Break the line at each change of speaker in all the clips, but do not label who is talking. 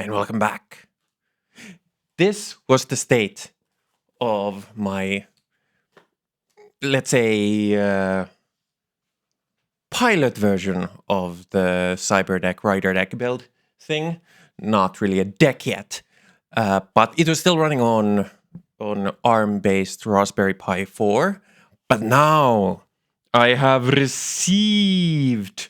and welcome back. This was the state of my, let's say, pilot version of the CyberDeck Rider Deck build thing. Not really a deck yet, but it was still running on ARM-based Raspberry Pi 4. But now I have received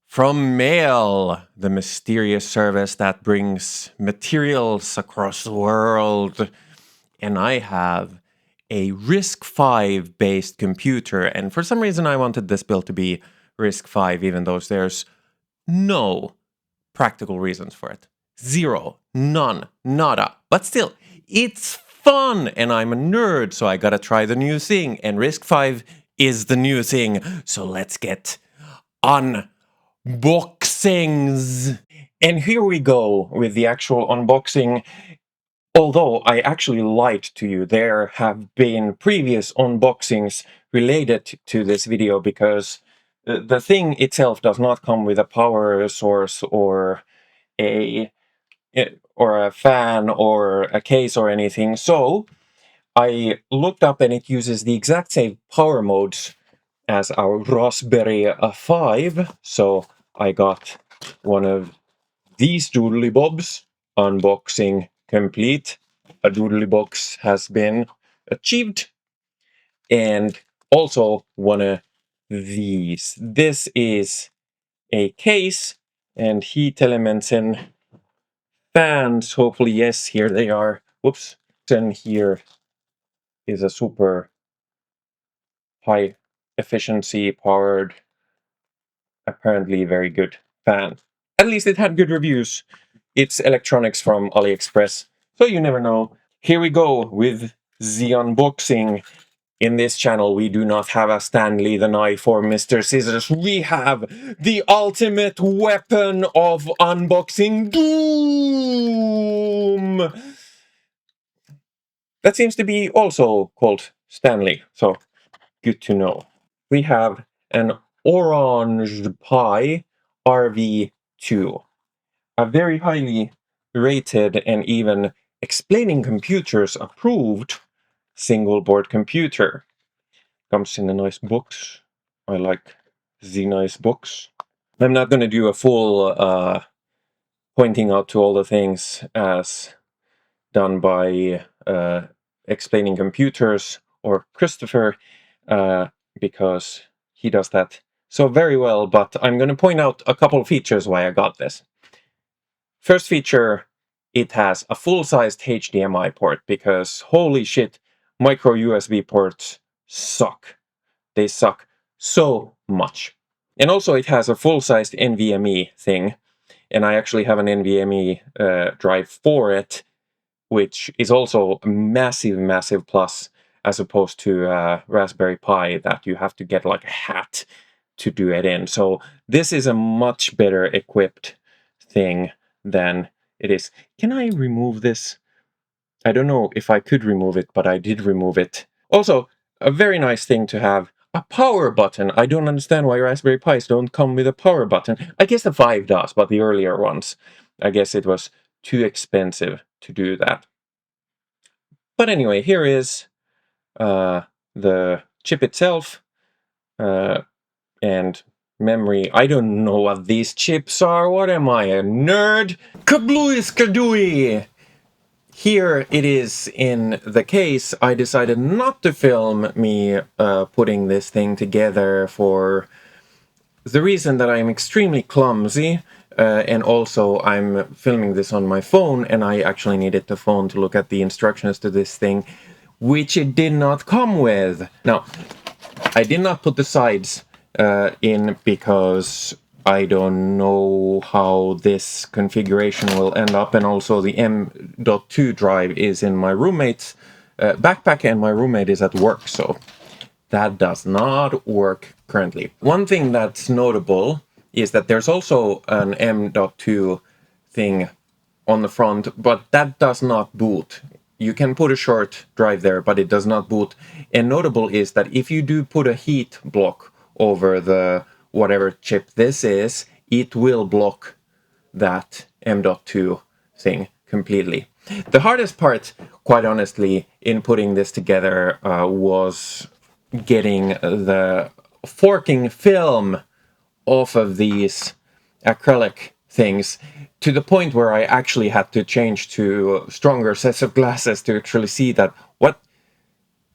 from Mail, the mysterious service that brings materials across the world, and I have a RISC-V based computer, and for some reason I wanted this build to be RISC-V, even though there's no practical reasons for it. Zero, none, nada. But still, it's fun, and I'm a nerd, so I gotta try the new thing, and RISC-V is the new thing, so let's get unboxings. And here we go with the actual unboxing. Although I actually lied to you, there have been previous unboxings related to this video because the thing itself does not come with a power source or a fan or a case or anything. So I looked up and it uses the exact same power modes as our Raspberry 5. So I got one of these doodly bobs. Unboxing complete. A doodly box has been achieved. And also one of these. This is a case and heat elements and fans. Hopefully, yes, here they are. Whoops. Then here is a super high efficiency powered, apparently very good fan. At least it had good reviews. It's electronics from AliExpress, so you never know. Here we go with the unboxing. In this channel, we do not have a Stanley the Knife or Mr. Scissors. We have the ultimate weapon of unboxing, Doom! That seems to be also called Stanley, so good to know. We have an orange Pi RV2. A very highly rated and even explaining computers approved single board computer. Comes in a nice box. I like the nice box. I'm not going to do a full pointing out to all the things as done by explaining computers or Christopher because he does that so very well, but I'm going to point out a couple of features why I got this. First feature, it has a full-sized HDMI port because holy shit, micro USB ports suck. They suck so much. And also it has a full-sized NVMe thing, and I actually have an NVMe drive for it, which is also a massive, massive plus as opposed to Raspberry Pi that you have to get like a hat to do it in. So this is a much better equipped thing than it is. Can I remove this? I don't know if I could remove it, but I did remove it. Also, a very nice thing to have, a power button. I don't understand why Raspberry Pis don't come with a power button. I guess the 5 does, but the earlier ones, I guess it was too expensive to do that. But anyway, here is the chip itself and memory. I don't know what these chips are. What am I, a nerd? Kablooey skadooey! Here it is in the case. I decided not to film me putting this thing together for the reason that I'm extremely clumsy, and also I'm filming this on my phone, and I actually needed the phone to look at the instructions to this thing, which it did not come with. Now, I did not put the sides in because I don't know how this configuration will end up, and also the M.2 drive is in my roommate's backpack, and my roommate is at work, so that does not work currently. One thing that's notable is that there's also an M.2 thing on the front, but that does not boot. You can put a short drive there, but it does not boot. And notable is that if you do put a heat block over the whatever chip this is, it will block that M.2 thing completely. The hardest part, quite honestly, in putting this together was getting the forking film off of these acrylic things to the point where I actually had to change to stronger sets of glasses to actually see that what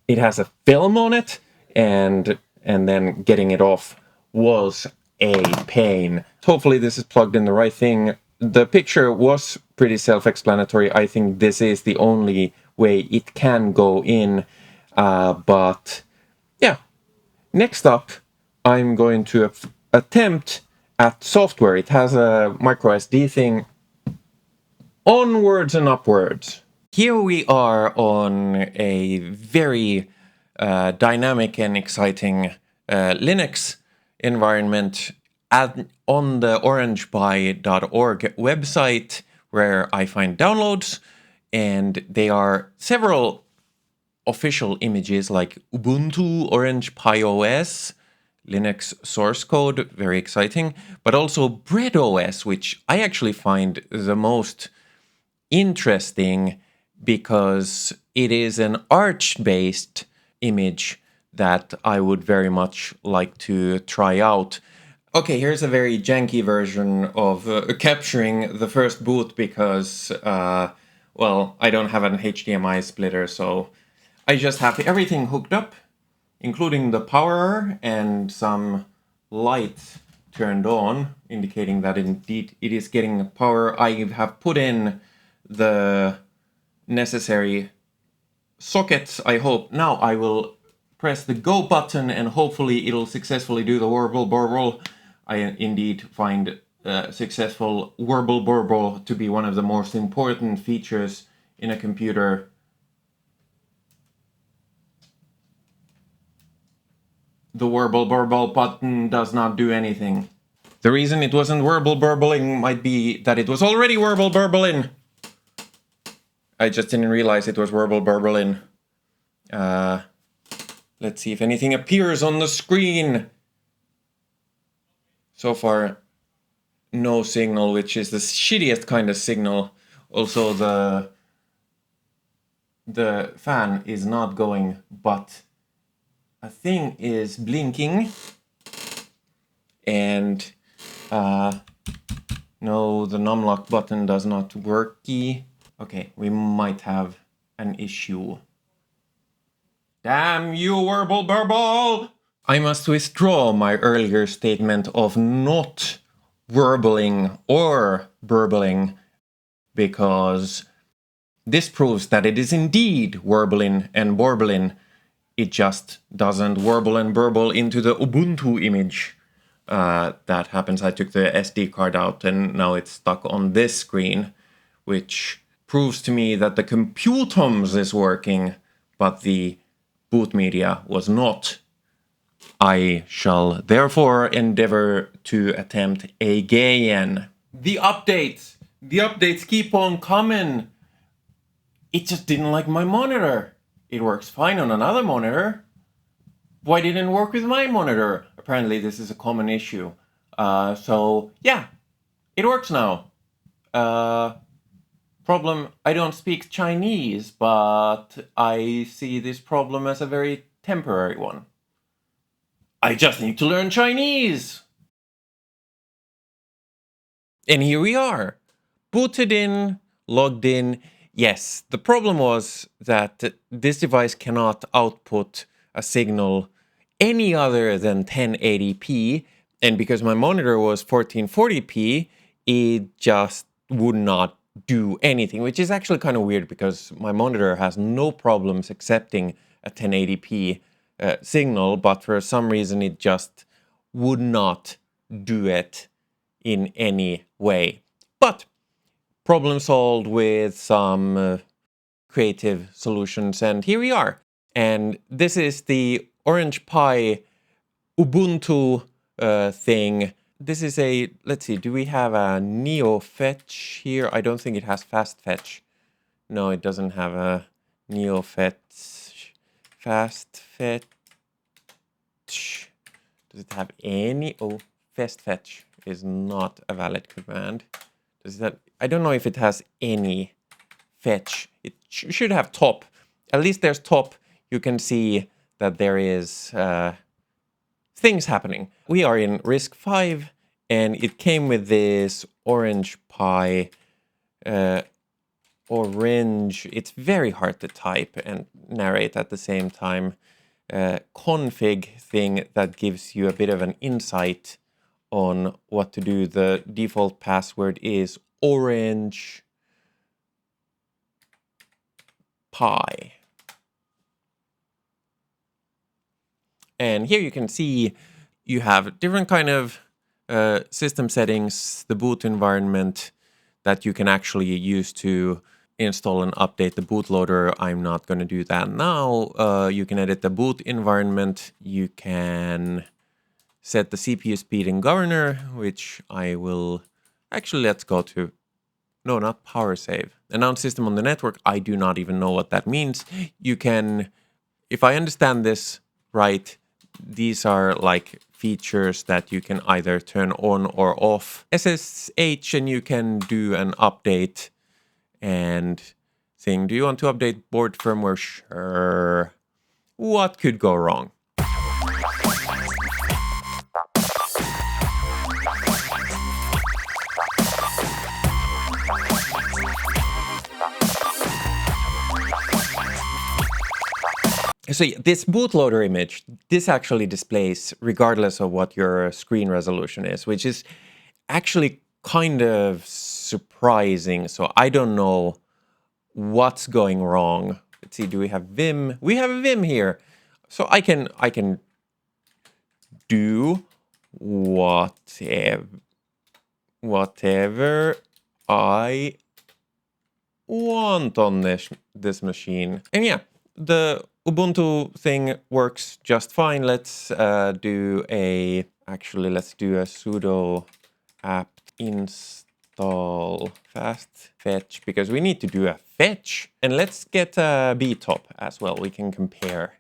it has a film on it, and then getting it off was a pain. Hopefully this is plugged in the right thing. The picture was pretty self-explanatory. I think this is the only way it can go in, but yeah. Next up, I'm going to attempt at software. It has a micro SD thing. Onwards and upwards. Here we are on a very dynamic and exciting Linux environment on the orangepi.org website, where I find downloads, and they are several official images like Ubuntu, Orange Pi OS, Linux source code, very exciting, but also BredOS, which I actually find the most interesting because it is an Arch-based image that I would very much like to try out. Okay, here's a very janky version of capturing the first boot because, well, I don't have an HDMI splitter, so I just have everything hooked up, including the power and some light turned on, indicating that indeed it is getting power. I have put in the necessary sockets, I hope. Now I will press the go button and hopefully it'll successfully do the warble burble. I indeed find successful warble burble to be one of the most important features in a computer. The warble burble button does not do anything. The reason it wasn't warble burbling might be that it was already warble burbling. I just didn't realize it was warble burbling. Let's see if anything appears on the screen. So far, no signal, which is the shittiest kind of signal. Also, the fan is not going, but a thing is blinking. And no, the numlock button does not worky. Okay, we might have an issue. Damn you, warble burble! I must withdraw my earlier statement of not warbling or burbling, because this proves that it is indeed warbling and warbling. It just doesn't warble and burble into the Ubuntu image. That happens. I took the SD card out and now it's stuck on this screen, which proves to me that the computums is working, but the boot media was not. I shall therefore endeavor to attempt again. The updates keep on coming. It just didn't like my monitor. It works fine on another monitor. Why didn't it work with my monitor? Apparently this is a common issue. So yeah, it works now. Problem, I don't speak Chinese, but I see this problem as a very temporary one. I just need to learn Chinese! And here we are, booted in, logged in. Yes, the problem was that this device cannot output a signal any other than 1080p, and because my monitor was 1440p, it just would not do anything, which is actually kind of weird because my monitor has no problems accepting a 1080p signal, but for some reason it just would not do it in any way. But problem solved with some creative solutions, and here we are. And this is the Orange Pi Ubuntu thing. This is a, let's see, do we have a Neo Fetch here? I don't think it has Fast Fetch. No, it doesn't have a Neo Fetch. Fast Fetch. Does it have any? Oh, Fast Fetch is not a valid command. is that I don't know if it has any fetch. It should have top. At least there's top. You can see that there is things happening. We are in RISC-V, and it came with this orange Pi. Orange. It's very hard to type and narrate at the same time. Config thing that gives you a bit of an insight on what to do. The default password is orange Pi. And here you can see you have different kind of system settings, the boot environment that you can actually use to install and update the bootloader. I'm not going to do that now. You can edit the boot environment. You can set the CPU speed and governor, which I will... Actually, let's go to... No, not power save. Announce system on the network. I do not even know what that means. You can... If I understand this right, these are like features that you can either turn on or off. SSH, and you can do an update and saying, do you want to update board firmware? Sure. What could go wrong? So this bootloader image, this actually displays regardless of what your screen resolution is, which is actually kind of surprising. So I don't know what's going wrong. Let's see, do we have Vim? We have a Vim here. So I can do whatever I want on this machine. And yeah, the Ubuntu thing works just fine. Let's do a sudo apt install fast fetch, because we need to do a fetch. And let's get a btop as well. We can compare.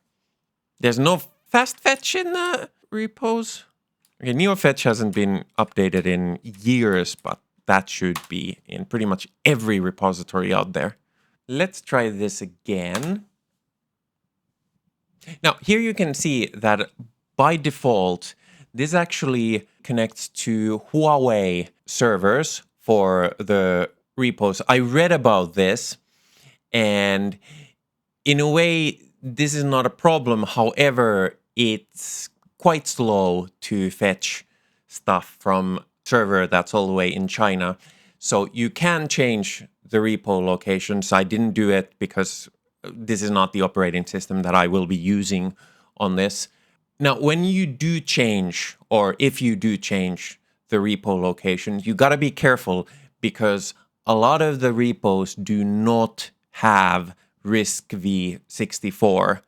There's no fast fetch in the repos. Okay, NeoFetch hasn't been updated in years, but that should be in pretty much every repository out there. Let's try this again. Now, here you can see that by default, this actually connects to Huawei servers for the repos. I read about this, and in a way, this is not a problem. However, it's quite slow to fetch stuff from server that's all the way in China. So you can change the repo locations. I didn't do it because this is not the operating system that I will be using on this. Now, when you do change, or if you do change the repo location, you got to be careful, because a lot of the repos do not have RISC-V 64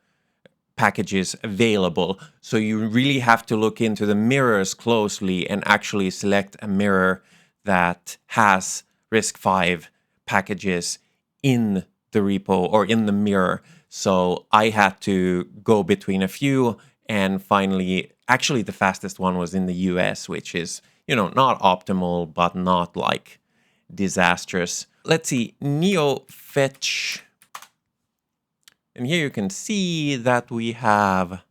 packages available. So you really have to look into the mirrors closely and actually select a mirror that has RISC-V packages in the repo or in the mirror. So I had to go between a few, and finally, actually the fastest one was in the US, which is, you know, not optimal, but not like disastrous. Let's see, NeoFetch. And here you can see that we have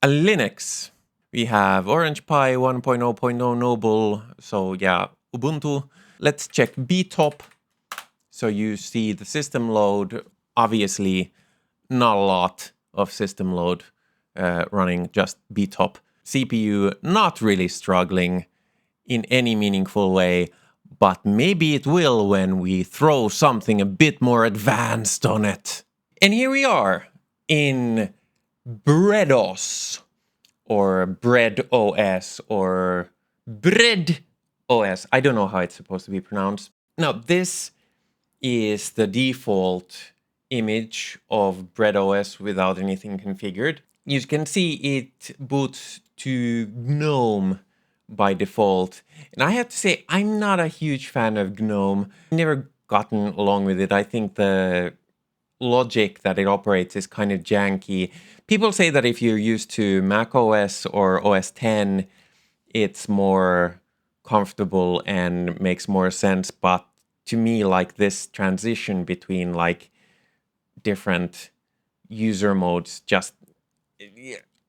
a Linux. We have Orange Pi 1.0.0 Noble. So yeah, Ubuntu. Let's check btop. So you see the system load. Obviously, not a lot of system load running, just btop. CPU not really struggling in any meaningful way, but maybe it will when we throw something a bit more advanced on it. And here we are in BredOS, or BredOS, or BredOS. I don't know how it's supposed to be pronounced. Now, this is the default image of BredOS without anything configured. You can see it boots to GNOME by default. And I have to say, I'm not a huge fan of GNOME. I've never gotten along with it. I think the logic that it operates is kind of janky. People say that if you're used to Mac OS or OS X, it's more comfortable and makes more sense. But to me, like this transition between like different user modes,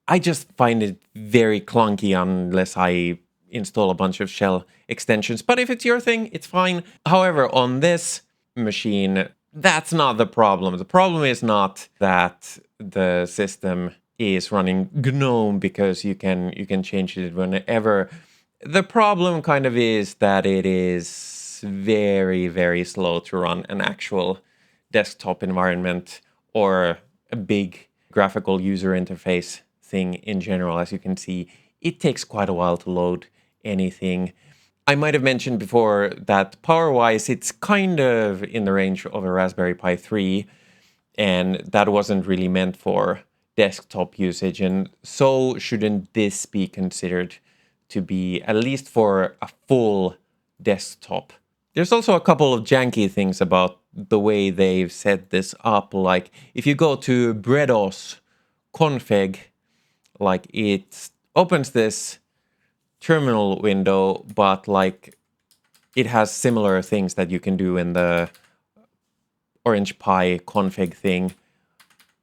I just find it very clunky unless I install a bunch of shell extensions. But if it's your thing, it's fine. However, on this machine, that's not the problem. The problem is not that the system is running GNOME, because you can change it whenever. The problem kind of is that it is very, very slow to run an actual desktop environment or a big graphical user interface thing in general. As you can see, it takes quite a while to load anything. I might have mentioned before that power-wise, it's kind of in the range of a Raspberry Pi 3, and that wasn't really meant for desktop usage, and so shouldn't this be considered to be, at least for a full desktop. There's also a couple of janky things about the way they've set this up. Like if you go to BredOS config, like it opens this terminal window, but like it has similar things that you can do in the Orange Pi config thing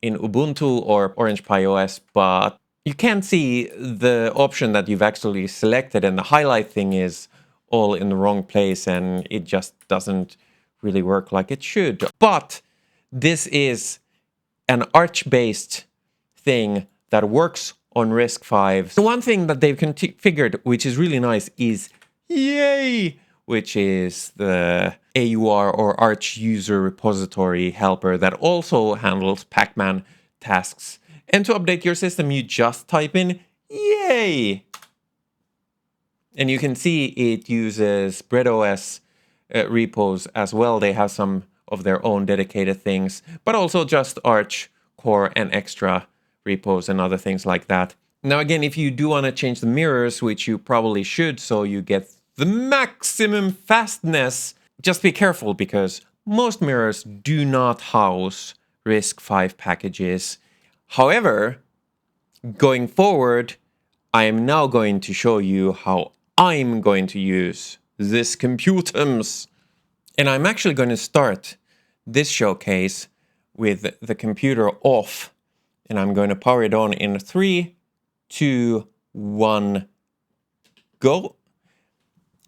in Ubuntu or Orange Pi OS, but you can't see the option that you've actually selected, and the highlight thing is all in the wrong place, and it just doesn't really work like it should. But this is an Arch-based thing that works on RISC-V. The one thing that they've configured, which is really nice, is Yay, which is the AUR or Arch user repository helper that also handles Pacman tasks. And to update your system, you just type in Yay. And you can see it uses BredOS repos as well. They have some of their own dedicated things, but also just Arch, Core, and Extra repos and other things like that. Now, again, if you do want to change the mirrors, which you probably should, so you get the maximum fastness, just be careful, because most mirrors do not house RISC-V packages. However, going forward, I am now going to show you how I'm going to use this computers. And I'm actually going to start this showcase with the computer off, and I'm going to power it on in 3, 2, 1, go.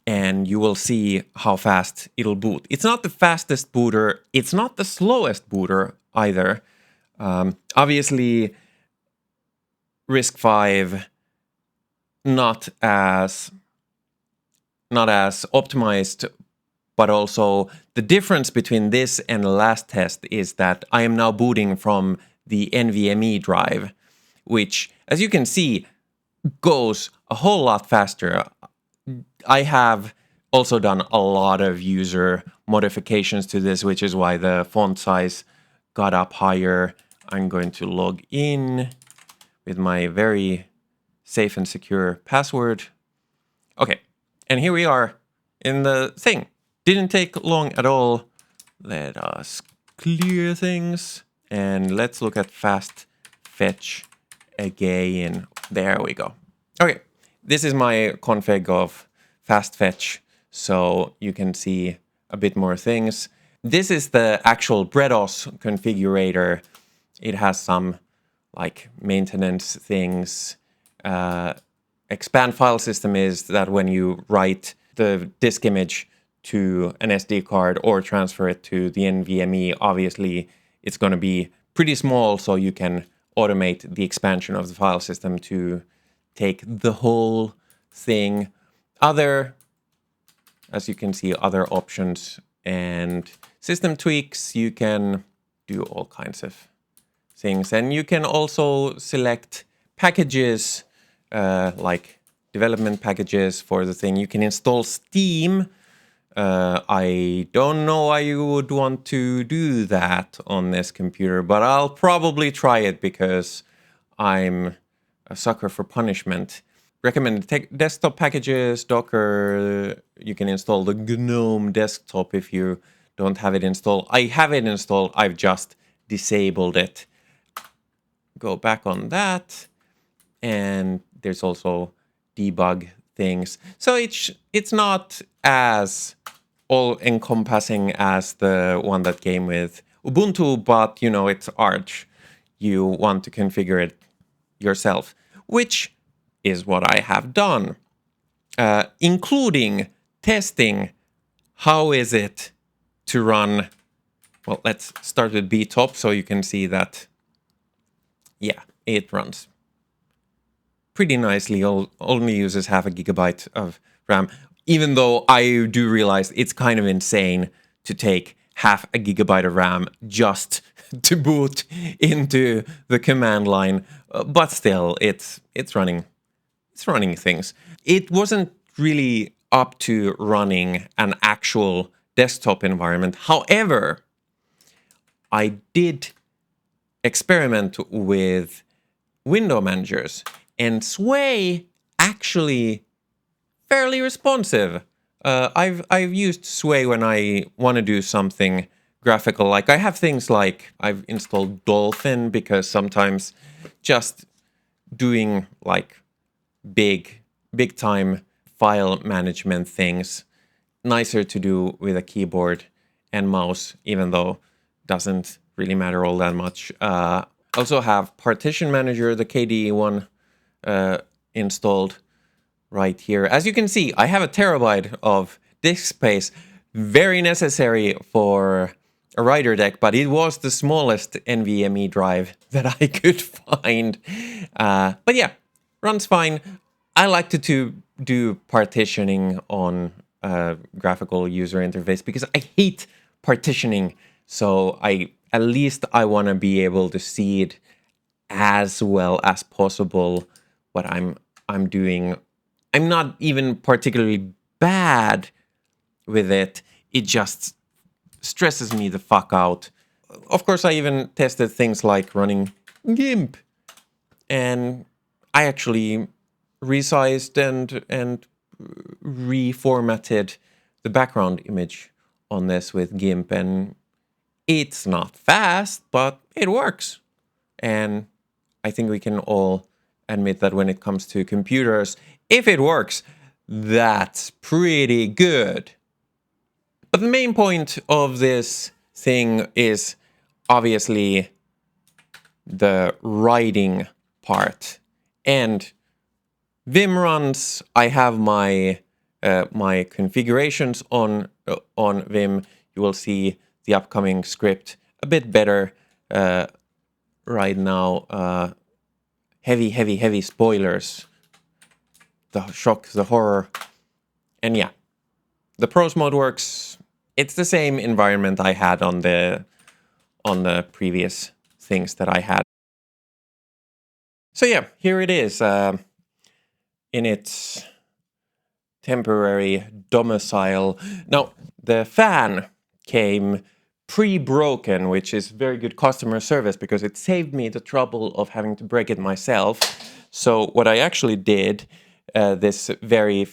And you will see how fast it'll boot. It's not the fastest booter. It's not the slowest booter either. Obviously, RISC-V not as optimized, but also the difference between this and the last test is that I am now booting from the NVMe drive, which, as you can see, goes a whole lot faster. I have also done a lot of user modifications to this, which is why the font size got up higher. I'm going to log in with my very safe and secure password. Okay, and here we are in the thing. Didn't take long at all. Let us clear things, and let's look at fast fetch again. There we go. Okay, this is my config of fast fetch, so you can see a bit more things. This is the actual BredOS configurator. It has some like maintenance things. Expand file system is that when you write the disk image to an SD card or transfer it to the NVMe, obviously it's going to be pretty small, so you can automate the expansion of the file system to take the whole thing. As you can see, other options and system tweaks, you can do all kinds of things. And you can also select packages, like development packages for the thing. You can install Steam. I don't know why you would want to do that on this computer, but I'll probably try it because I'm a sucker for punishment. Recommended desktop packages, Docker. You can install the GNOME desktop if you don't have it installed. I have it installed, I've just disabled it. Go back on that, and there's also debug things. So it's not as all-encompassing as the one that came with Ubuntu, but you know, it's Arch. You want to configure it yourself, which is what I have done, including testing how is it to run. Well, let's start with BTOP so you can see that, yeah, it runs pretty nicely. Only uses 0.5 GB of RAM, even though I do realize it's kind of insane to take 0.5 GB of RAM just to boot into the command line. But still, it's running things. It wasn't really up to running an actual desktop environment. However, I did experiment with window managers, and Sway actually fairly responsive. I've used Sway when I want to do something graphical. Like I have things like I've installed Dolphin because sometimes just doing like big time file management things nicer to do with a keyboard and mouse, even though doesn't really matter all that much. Also have Partition Manager, the KDE one, installed right here. As you can see, I have a terabyte of disk space, very necessary for a writer deck, but it was the smallest NVMe drive that I could find. But yeah, runs fine. I like to do partitioning on graphical user interface because I hate partitioning. So at least I want to be able to see it as well as possible what I'm doing. I'm not even particularly bad with it. It just stresses me the fuck out. Of course, I even tested things like running GIMP, and I actually resized and reformatted the background image on this with GIMP, and it's not fast, but it works. And I think we can all admit that when it comes to computers, if it works, that's pretty good. But the main point of this thing is obviously the writing part. And Vim runs, I have my my configurations on Vim. You will see the upcoming script a bit better right now. Heavy spoilers. The shock, the horror. And yeah, the pros mode works. It's the same environment I had on the previous things that I had. So yeah, here it is in its temporary domicile. Now, the fan came pre-broken, which is very good customer service because it saved me the trouble of having to break it myself. So what I actually did, this very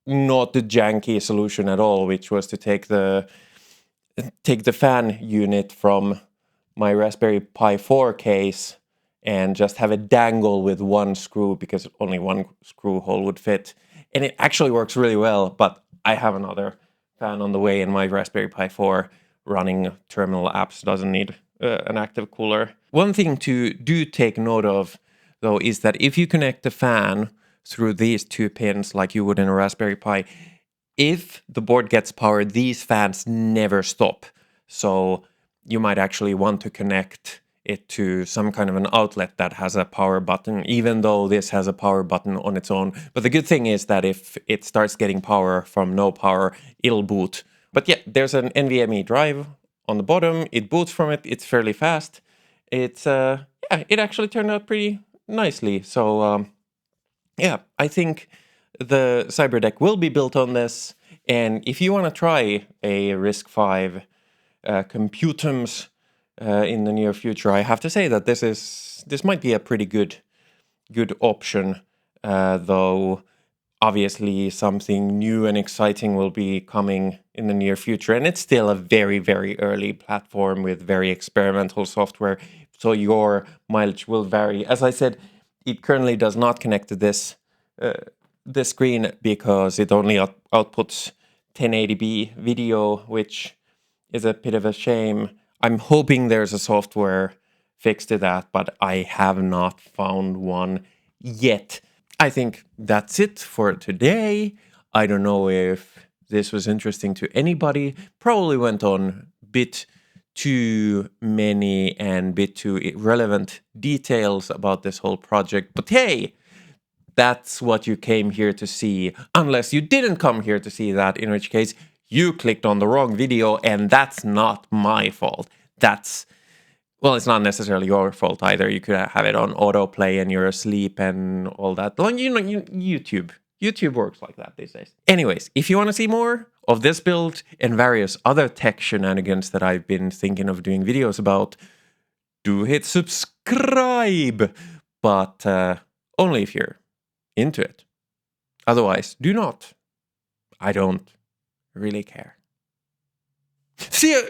not the janky solution at all, which was to take the fan unit from my Raspberry Pi 4 case and just have it dangle with one screw because only one screw hole would fit. And it actually works really well, but I have another fan on the way, and my Raspberry Pi 4 running terminal apps doesn't need an active cooler. One thing to do take note of, though, is that if you connect the fan through these two pins like you would in a Raspberry Pi, if the board gets power, these fans never stop. So you might actually want to connect it to some kind of an outlet that has a power button, even though this has a power button on its own. But the good thing is that if it starts getting power from no power, it'll boot. But yeah, there's an NVMe drive on the bottom. It boots from it. It's fairly fast. It's yeah, it actually turned out pretty nicely. So yeah, I think the CyberDeck will be built on this. And if you want to try a RISC-V Computums in the near future, I have to say that this might be a pretty good option, though obviously something new and exciting will be coming in the near future, and it's still a very early platform with very experimental software, so your mileage will vary. As I said, it currently does not connect to this screen because it only outputs 1080p video, which is a bit of a shame. I'm hoping there's a software fix to that, but I have not found one yet. I think that's it for today. I don't know if this was interesting to anybody. Probably went on a bit too many and bit too irrelevant details about this whole project. But hey, that's what you came here to see. Unless you didn't come here to see that, in which case you clicked on the wrong video, and that's not my fault. Well, it's not necessarily your fault either. You could have it on autoplay and you're asleep and all that. Well, YouTube works like that these days. Anyways, if you want to see more of this build and various other tech shenanigans that I've been thinking of doing videos about, do hit subscribe. But only if you're into it. Otherwise, do not. I don't really care. See you.